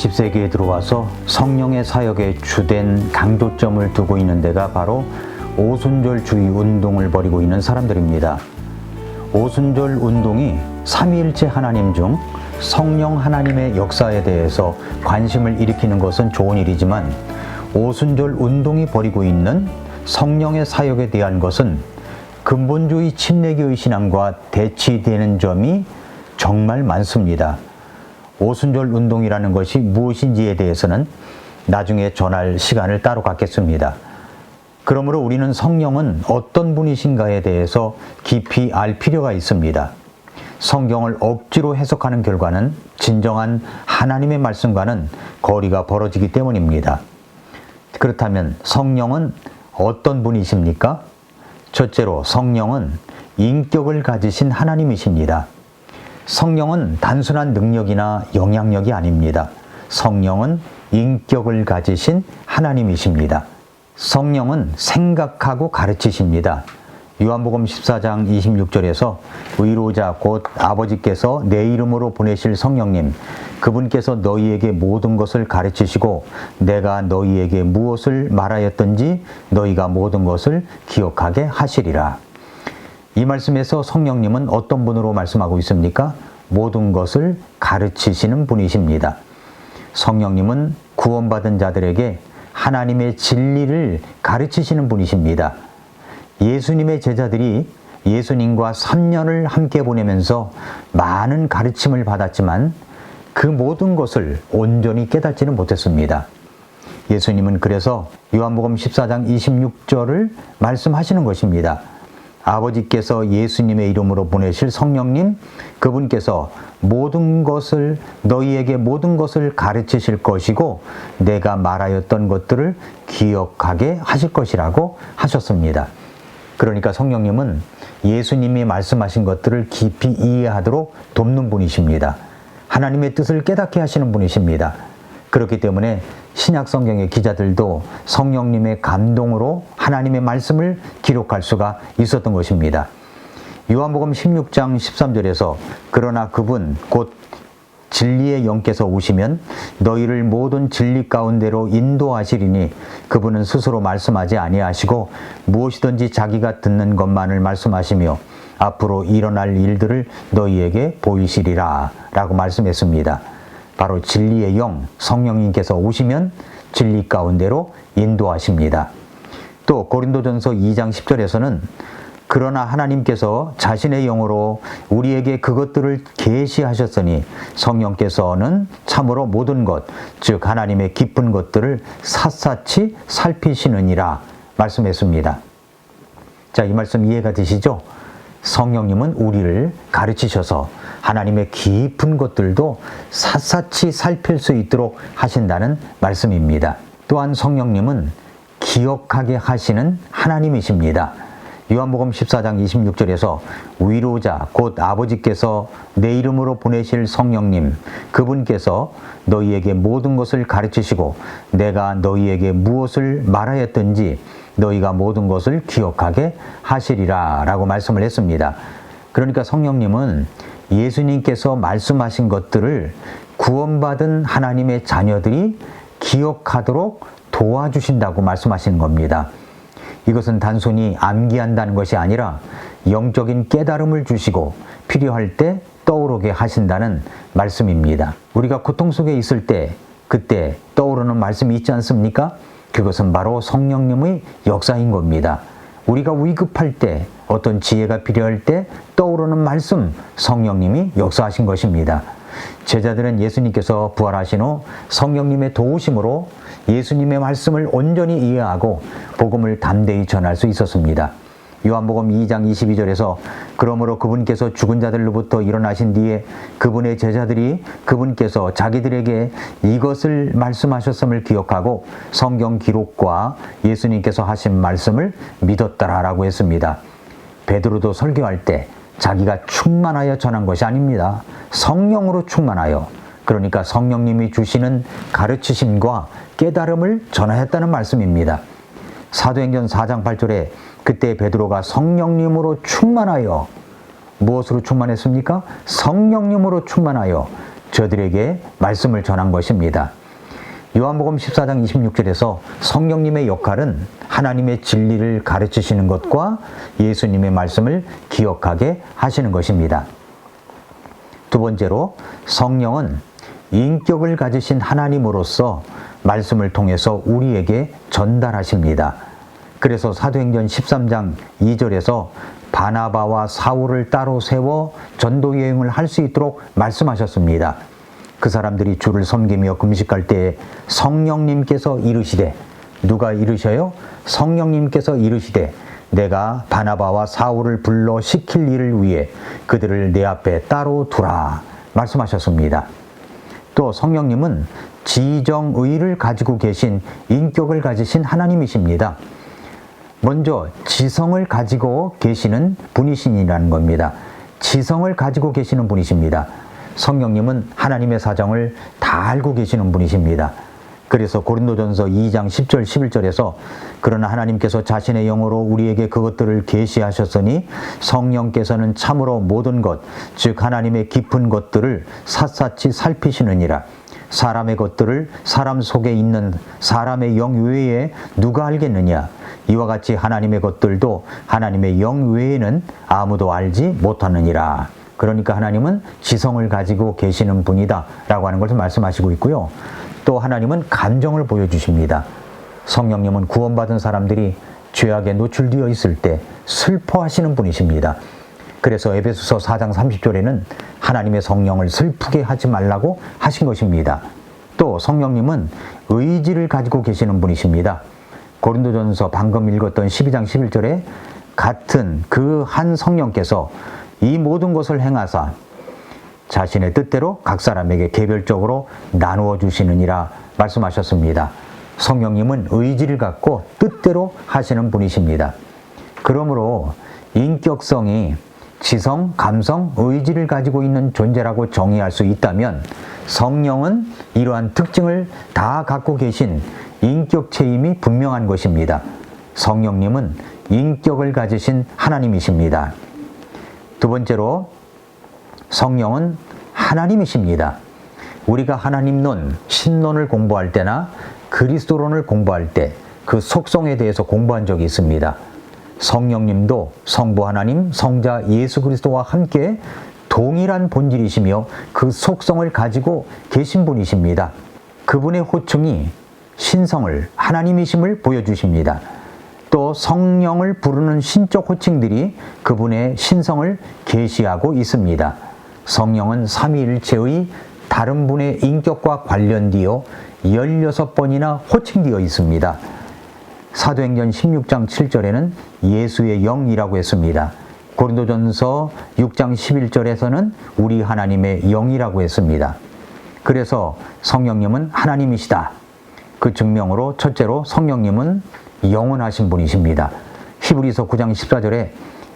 20세기에 들어와서 성령의 사역에 주된 강조점을 두고 있는 데가 바로 오순절주의 운동을 벌이고 있는 사람들입니다. 오순절 운동이 삼위일체 하나님 중 성령 하나님의 역사에 대해서 관심을 일으키는 것은 좋은 일이지만 오순절 운동이 벌이고 있는 성령의 사역에 대한 것은 근본주의 침례교의 신앙과 대치되는 점이 정말 많습니다. 오순절 운동이라는 것이 무엇인지에 대해서는 나중에 전할 시간을 따로 갖겠습니다. 그러므로 우리는 성령은 어떤 분이신가에 대해서 깊이 알 필요가 있습니다. 성경을 억지로 해석하는 결과는 진정한 하나님의 말씀과는 거리가 벌어지기 때문입니다. 그렇다면 성령은 어떤 분이십니까? 첫째로 성령은 인격을 가지신 하나님이십니다. 성령은 단순한 능력이나 영향력이 아닙니다. 성령은 인격을 가지신 하나님이십니다. 성령은 생각하고 가르치십니다. 요한복음 14장 26절에서 의로자 곧 아버지께서 내 이름으로 보내실 성령님, 그분께서 너희에게 모든 것을 가르치시고 내가 너희에게 무엇을 말하였든지 너희가 모든 것을 기억하게 하시리라. 이 말씀에서 성령님은 어떤 분으로 말씀하고 있습니까? 모든 것을 가르치시는 분이십니다. 성령님은 구원받은 자들에게 하나님의 진리를 가르치시는 분이십니다. 예수님의 제자들이 예수님과 3년을 함께 보내면서 많은 가르침을 받았지만 그 모든 것을 온전히 깨닫지는 못했습니다. 예수님은 그래서 요한복음 14장 26절을 말씀하시는 것입니다. 아버지께서 예수님의 이름으로 보내실 성령님, 그분께서 너희에게 모든 것을 가르치실 것이고 내가 말하였던 것들을 기억하게 하실 것이라고 하셨습니다. 그러니까 성령님은 예수님이 말씀하신 것들을 깊이 이해하도록 돕는 분이십니다. 하나님의 뜻을 깨닫게 하시는 분이십니다. 그렇기 때문에 신약 성경의 기자들도 성령님의 감동으로 하나님의 말씀을 기록할 수가 있었던 것입니다. 요한복음 16장 13절에서 그러나 그분 곧 진리의 영께서 오시면 너희를 모든 진리 가운데로 인도하시리니 그분은 스스로 말씀하지 아니하시고 무엇이든지 자기가 듣는 것만을 말씀하시며 앞으로 일어날 일들을 너희에게 보이시리라 라고 말씀했습니다. 바로 진리의 영, 성령님께서 오시면 진리 가운데로 인도하십니다. 또 고린도전서 2장 10절에서는 그러나 하나님께서 자신의 영으로 우리에게 그것들을 계시하셨으니 성령께서는 참으로 모든 것, 즉 하나님의 깊은 것들을 샅샅이 살피시느니라 말씀했습니다. 자, 이 말씀 이해가 되시죠? 성령님은 우리를 가르치셔서 하나님의 깊은 것들도 샅샅이 살필 수 있도록 하신다는 말씀입니다. 또한 성령님은 기억하게 하시는 하나님이십니다. 요한복음 14장 26절에서 위로자 곧 아버지께서 내 이름으로 보내실 성령님, 그분께서 너희에게 모든 것을 가르치시고 내가 너희에게 무엇을 말하였든지 너희가 모든 것을 기억하게 하시리라 라고 말씀을 했습니다. 그러니까 성령님은 예수님께서 말씀하신 것들을 구원받은 하나님의 자녀들이 기억하도록 도와주신다고 말씀하시는 겁니다. 이것은 단순히 암기한다는 것이 아니라 영적인 깨달음을 주시고 필요할 때 떠오르게 하신다는 말씀입니다. 우리가 고통 속에 있을 때 그때 떠오르는 말씀이 있지 않습니까? 그것은 바로 성령님의 역사인 겁니다. 우리가 위급할 때 어떤 지혜가 필요할 때 떠오르는 말씀, 성령님이 역사하신 것입니다. 제자들은 예수님께서 부활하신 후 성령님의 도우심으로 예수님의 말씀을 온전히 이해하고 복음을 담대히 전할 수 있었습니다. 요한복음 2장 22절에서 그러므로 그분께서 죽은 자들로부터 일어나신 뒤에 그분의 제자들이 그분께서 자기들에게 이것을 말씀하셨음을 기억하고 성경 기록과 예수님께서 하신 말씀을 믿었더라라고 했습니다. 베드로도 설교할 때 자기가 충만하여 전한 것이 아닙니다. 성령으로 충만하여, 그러니까 성령님이 주시는 가르치심과 깨달음을 전하였다는 말씀입니다. 사도행전 4장 8절에 그때 베드로가 성령님으로 충만하여, 무엇으로 충만했습니까? 성령님으로 충만하여 저들에게 말씀을 전한 것입니다. 요한복음 14장 26절에서 성령님의 역할은 하나님의 진리를 가르치시는 것과 예수님의 말씀을 기억하게 하시는 것입니다. 두 번째로 성령은 인격을 가지신 하나님으로서 말씀을 통해서 우리에게 전달하십니다. 그래서 사도행전 13장 2절에서 바나바와 사울을 따로 세워 전도 여행을 할 수 있도록 말씀하셨습니다. 그 사람들이 주를 섬기며 금식할 때에 성령님께서 이르시되, 누가 이르셔요? 성령님께서 이르시되 내가 바나바와 사울을 불러 시킬 일을 위해 그들을 내 앞에 따로 두라 말씀하셨습니다. 또 성령님은 지정의를 가지고 계신 인격을 가지신 하나님이십니다. 먼저 지성을 가지고 계시는 분이시라는 겁니다. 지성을 가지고 계시는 분이십니다. 성령님은 하나님의 사정을 다 알고 계시는 분이십니다. 그래서 고린도전서 2장 10절 11절에서 그러나 하나님께서 자신의 영으로 우리에게 그것들을 계시하셨으니 성령께서는 참으로 모든 것, 즉 하나님의 깊은 것들을 샅샅이 살피시느니라. 사람의 것들을 사람 속에 있는 사람의 영 외에 누가 알겠느냐. 이와 같이 하나님의 것들도 하나님의 영 외에는 아무도 알지 못하느니라. 그러니까 하나님은 지성을 가지고 계시는 분이다 라고 하는 것을 말씀하시고 있고요. 또 하나님은 감정을 보여주십니다. 성령님은 구원받은 사람들이 죄악에 노출되어 있을 때 슬퍼하시는 분이십니다. 그래서 에베소서 4장 30절에는 하나님의 성령을 슬프게 하지 말라고 하신 것입니다. 또 성령님은 의지를 가지고 계시는 분이십니다. 고린도전서 방금 읽었던 12장 11절에 같은 그 한 성령께서 이 모든 것을 행하사 자신의 뜻대로 각 사람에게 개별적으로 나누어 주시느니라 말씀하셨습니다. 성령님은 의지를 갖고 뜻대로 하시는 분이십니다. 그러므로 인격성이 지성, 감성, 의지를 가지고 있는 존재라고 정의할 수 있다면 성령은 이러한 특징을 다 갖고 계신 인격체임이 분명한 것입니다. 성령님은 인격을 가지신 하나님이십니다. 두 번째로 성령은 하나님이십니다. 우리가 하나님론, 신론을 공부할 때나 그리스도론을 공부할 때 그 속성에 대해서 공부한 적이 있습니다. 성령님도 성부 하나님, 성자 예수 그리스도와 함께 동일한 본질이시며 그 속성을 가지고 계신 분이십니다. 그분의 호칭이 신성을, 하나님이심을 보여주십니다. 또 성령을 부르는 신적 호칭들이 그분의 신성을 계시하고 있습니다. 성령은 삼위일체의 다른 분의 인격과 관련되어 16번이나 호칭되어 있습니다. 사도행전 16장 7절에는 예수의 영이라고 했습니다. 고린도전서 6장 11절에서는 우리 하나님의 영이라고 했습니다. 그래서 성령님은 하나님이시다. 그 증명으로 첫째로 성령님은 영원하신 분이십니다. 히브리서 9장 14절에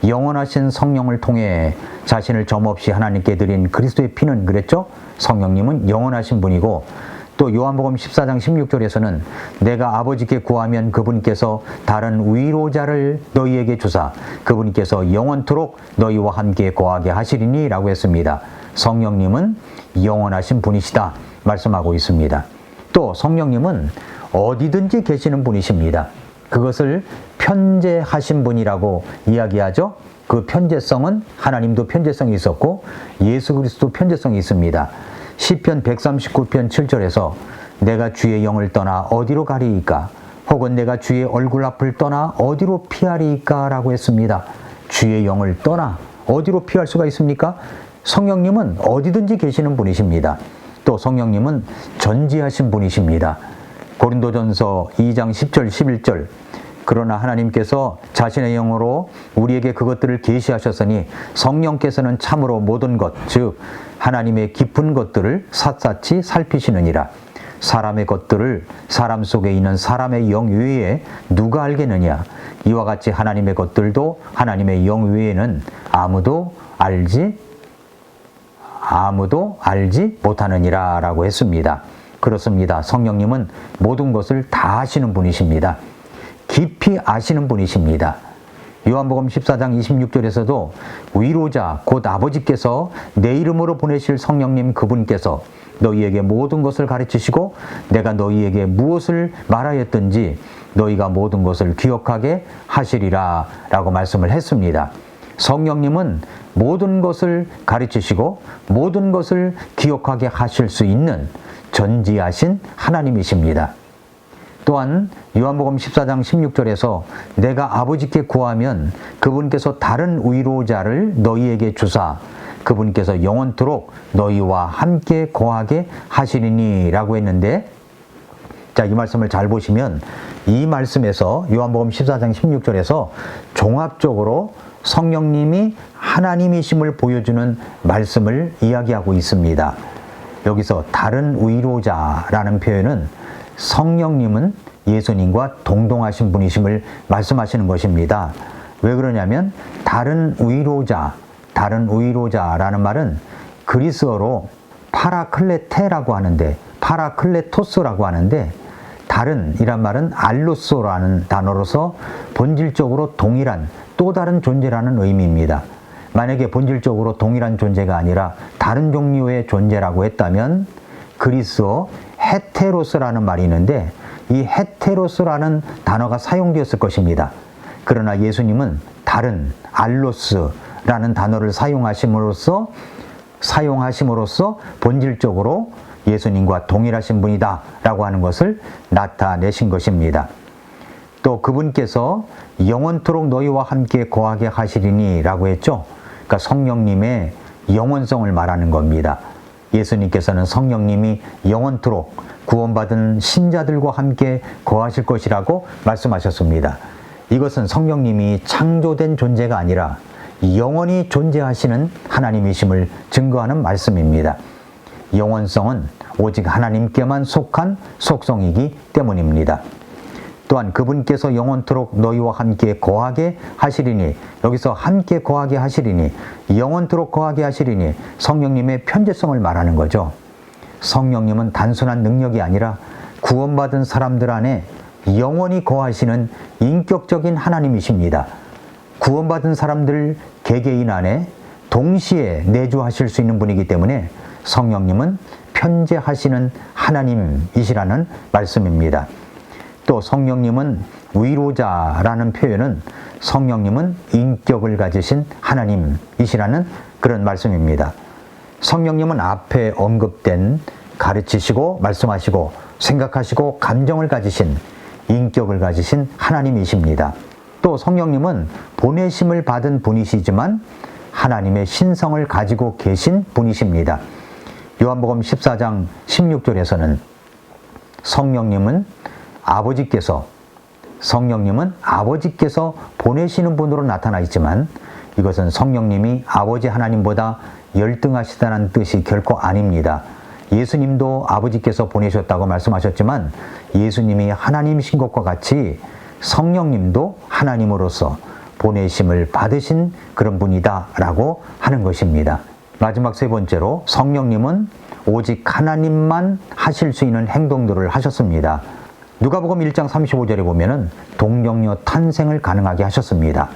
영원하신 성령을 통해 자신을 점없이 하나님께 드린 그리스도의 피는 그랬죠? 성령님은 영원하신 분이고 또 요한복음 14장 16절에서는 내가 아버지께 구하면 그분께서 다른 위로자를 너희에게 주사 그분께서 영원토록 너희와 함께 거하게 하시리니 라고 했습니다. 성령님은 영원하신 분이시다 말씀하고 있습니다. 또 성령님은 어디든지 계시는 분이십니다. 그것을 편재하신 분이라고 이야기하죠. 그 편재성은 하나님도 편재성이 있었고 예수 그리스도 편재성이 있습니다. 시편 139편 7절에서 내가 주의 영을 떠나 어디로 가리이까? 혹은 내가 주의 얼굴 앞을 떠나 어디로 피하리이까? 라고 했습니다. 주의 영을 떠나 어디로 피할 수가 있습니까? 성령님은 어디든지 계시는 분이십니다. 또 성령님은 전지하신 분이십니다. 고린도전서 2장 10절 11절 그러나 하나님께서 자신의 영으로 우리에게 그것들을 계시하셨으니 성령께서는 참으로 모든 것, 즉 하나님의 깊은 것들을 샅샅이 살피시느니라. 사람의 것들을 사람 속에 있는 사람의 영 외에 누가 알겠느냐. 이와 같이 하나님의 것들도 하나님의 영 외에는 아무도 알지 못하느니라 라고 했습니다. 그렇습니다. 성령님은 모든 것을 다 아시는 분이십니다. 깊이 아시는 분이십니다. 요한복음 14장 26절에서도 위로자 곧 아버지께서 내 이름으로 보내실 성령님 그분께서 너희에게 모든 것을 가르치시고 내가 너희에게 무엇을 말하였든지 너희가 모든 것을 기억하게 하시리라 라고 말씀을 했습니다. 성령님은 모든 것을 가르치시고 모든 것을 기억하게 하실 수 있는 전지하신 하나님이십니다. 또한 요한복음 14장 16절에서 내가 아버지께 구하면 그분께서 다른 위로자를 너희에게 주사 그분께서 영원토록 너희와 함께 거하게 하시리니 라고 했는데, 자, 이 말씀을 잘 보시면 이 말씀에서 요한복음 14장 16절에서 종합적으로 성령님이 하나님이심을 보여주는 말씀을 이야기하고 있습니다. 여기서 다른 위로자라는 표현은 성령님은 예수님과 동등하신 분이심을 말씀하시는 것입니다. 왜 그러냐면 다른 위로자라는 말은 그리스어로 파라클레테라고 하는데, 파라클레토스라고 하는데, 다른이란 말은 알로소라는 단어로서 본질적으로 동일한 또 다른 존재라는 의미입니다. 만약에 본질적으로 동일한 존재가 아니라 다른 종류의 존재라고 했다면 그리스어 헤테로스라는 말이 있는데 이 헤테로스라는 단어가 사용되었을 것입니다. 그러나 예수님은 다른 알로스라는 단어를 사용하심으로써 본질적으로 예수님과 동일하신 분이다 라고 하는 것을 나타내신 것입니다. 또 그분께서 영원토록 너희와 함께 거하게 하시리니 라고 했죠. 그러니까 성령님의 영원성을 말하는 겁니다. 예수님께서는 성령님이 영원토록 구원받은 신자들과 함께 거하실 것이라고 말씀하셨습니다. 이것은 성령님이 창조된 존재가 아니라 영원히 존재하시는 하나님이심을 증거하는 말씀입니다. 영원성은 오직 하나님께만 속한 속성이기 때문입니다. 또한 그분께서 영원토록 너희와 함께 거하게 하시리니, 여기서 함께 거하게 하시리니, 영원토록 거하게 하시리니 성령님의 편재성을 말하는 거죠. 성령님은 단순한 능력이 아니라 구원받은 사람들 안에 영원히 거하시는 인격적인 하나님이십니다. 구원받은 사람들 개개인 안에 동시에 내주하실 수 있는 분이기 때문에 성령님은 편재하시는 하나님이시라는 말씀입니다. 또 성령님은 위로자라는 표현은 성령님은 인격을 가지신 하나님이시라는 그런 말씀입니다. 성령님은 앞에 언급된 가르치시고 말씀하시고 생각하시고 감정을 가지신 인격을 가지신 하나님이십니다. 또 성령님은 보내심을 받은 분이시지만 하나님의 신성을 가지고 계신 분이십니다. 요한복음 14장 16절에서는 성령님은 아버지께서 보내시는 분으로 나타나 있지만 이것은 성령님이 아버지 하나님보다 열등하시다는 뜻이 결코 아닙니다. 예수님도 아버지께서 보내셨다고 말씀하셨지만 예수님이 하나님이신 것과 같이 성령님도 하나님으로서 보내심을 받으신 그런 분이다 라고 하는 것입니다. 마지막 세 번째로 성령님은 오직 하나님만 하실 수 있는 행동들을 하셨습니다. 누가복음 1장 35절에 보면은 동정녀 탄생을 가능하게 하셨습니다.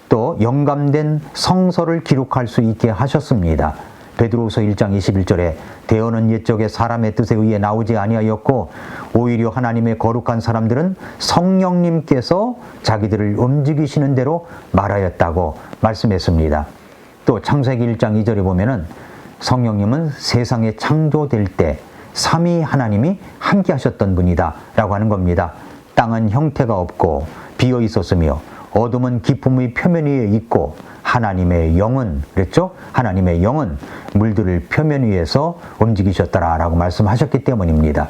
또 영감된 성서를 기록할 수 있게 하셨습니다. 베드로후서 1장 21절에 대언은 옛적에 사람의 뜻에 의해 나오지 아니하였고 오히려 하나님의 거룩한 사람들은 성령님께서 자기들을 움직이시는 대로 말하였다고 말씀했습니다. 또 창세기 1장 2절에 보면은 성령님은 세상에 창조될 때 삼위 하나님이 함께 하셨던 분이다 라고 하는 겁니다. 땅은 형태가 없고 비어 있었으며 어둠은 깊음의 표면 위에 있고 하나님의 영은, 그랬죠? 하나님의 영은 물들을 표면 위에서 움직이셨더라 라고 말씀하셨기 때문입니다.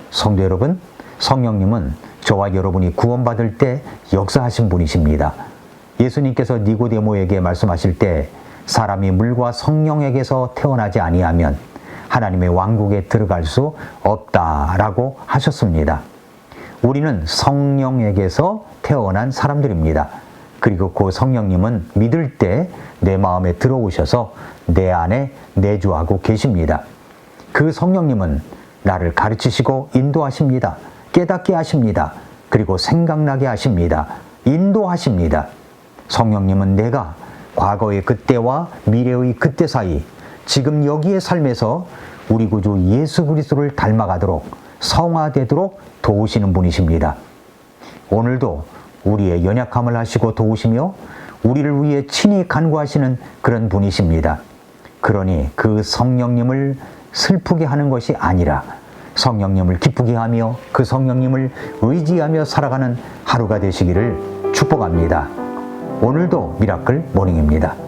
성도 여러분, 성령님은 저와 여러분이 구원받을 때 역사하신 분이십니다. 예수님께서 니고데모에게 말씀하실 때 사람이 물과 성령에게서 태어나지 아니하면 하나님의 왕국에 들어갈 수 없다라고 하셨습니다. 우리는 성령에게서 태어난 사람들입니다. 그리고 그 성령님은 믿을 때 내 마음에 들어오셔서 내 안에 내주하고 계십니다. 그 성령님은 나를 가르치시고 인도하십니다. 깨닫게 하십니다. 그리고 생각나게 하십니다. 인도하십니다. 성령님은 내가 과거의 그때와 미래의 그때 사이 지금 여기의 삶에서 우리 구주 예수 그리스도를 닮아가도록 성화되도록 도우시는 분이십니다. 오늘도 우리의 연약함을 아시고 도우시며 우리를 위해 친히 간구하시는 그런 분이십니다. 그러니 그 성령님을 슬프게 하는 것이 아니라 성령님을 기쁘게 하며 그 성령님을 의지하며 살아가는 하루가 되시기를 축복합니다. 오늘도 미라클 모닝입니다.